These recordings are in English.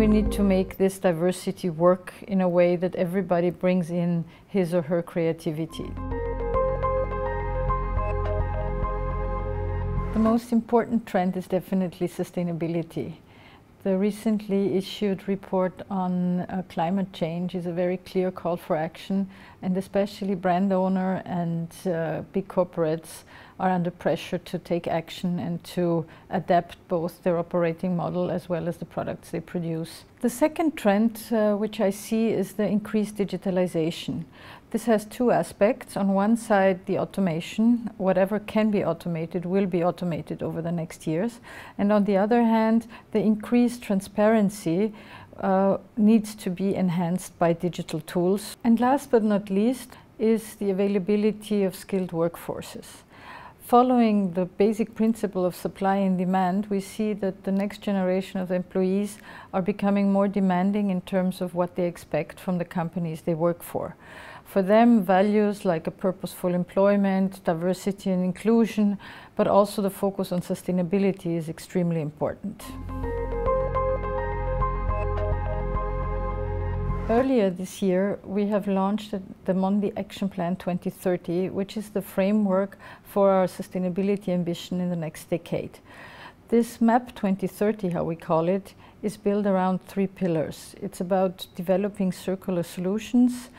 We need to make this diversity work in a way that everybody brings in his or her creativity. The most important trend is definitely sustainability. The recently issued report on climate change is a very clear call for action, and especially brand owner and big corporates are under pressure to take action and to adapt both their operating model as well as the products they produce. The second trend which I see is the increased digitalization. This has two aspects. On one side, the automation. Whatever can be automated will be automated over the next years. And on the other hand, the increased transparency needs to be enhanced by digital tools. And last but not least is the availability of skilled workforces. Following the basic principle of supply and demand, we see that the next generation of employees are becoming more demanding in terms of what they expect from the companies they work for. For them, values like a purposeful employment, diversity and inclusion, but also the focus on sustainability is extremely important. Earlier this year, we have launched the Mondi Action Plan 2030, which is the framework for our sustainability ambition in the next decade. This MAP 2030, how we call it, is built around three pillars. It's about developing circular solutions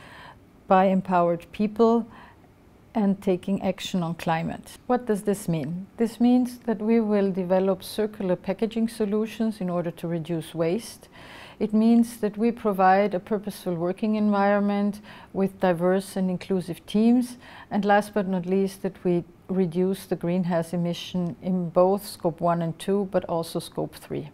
by empowered people and taking action on climate. What does this mean? This means that we will develop circular packaging solutions in order to reduce waste. It means that we provide a purposeful working environment with diverse and inclusive teams. And last but not least, that we reduce the greenhouse emission in both Scope 1 and 2, but also Scope 3.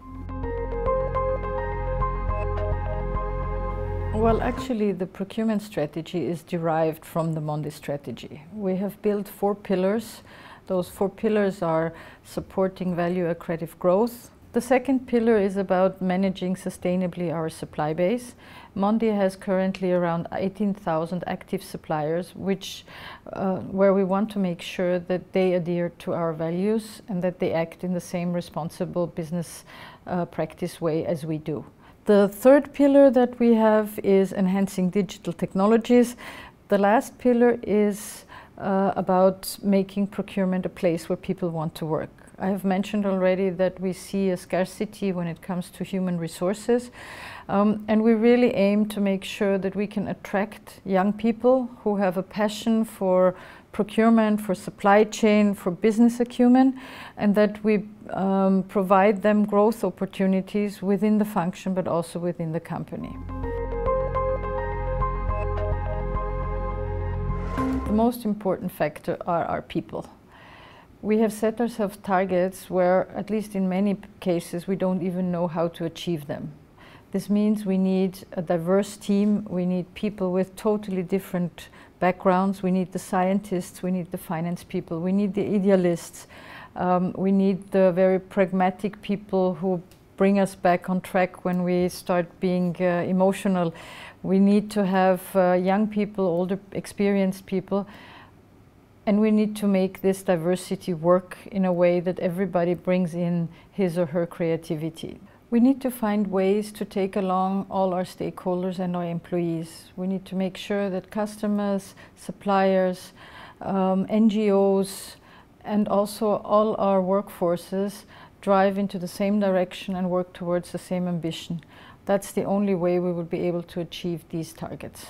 Well, actually, the procurement strategy is derived from the Mondi strategy. We have built 4 pillars. Those 4 pillars are supporting value-accretive growth. The second pillar is about managing sustainably our supply base. Mondi has currently around 18,000 active suppliers, where we want to make sure that they adhere to our values and that they act in the same responsible business practice way as we do. The third pillar that we have is enhancing digital technologies. The last pillar is about making procurement a place where people want to work. I have mentioned already that we see a scarcity when it comes to human resources, and we really aim to make sure that we can attract young people who have a passion for procurement, for supply chain, for business acumen, and that we provide them growth opportunities within the function but also within the company. The most important factor are our people. We have set ourselves targets where, at least in many cases, we don't even know how to achieve them. This means we need a diverse team, we need people with totally different backgrounds, we need the scientists, we need the finance people, we need the idealists, we need the very pragmatic people who bring us back on track when we start being emotional. We need to have young people, older, experienced people. And we need to make this diversity work in a way that everybody brings in his or her creativity. We need to find ways to take along all our stakeholders and our employees. We need to make sure that customers, suppliers, NGOs, and also all our workforces drive into the same direction and work towards the same ambition. That's the only way we will be able to achieve these targets.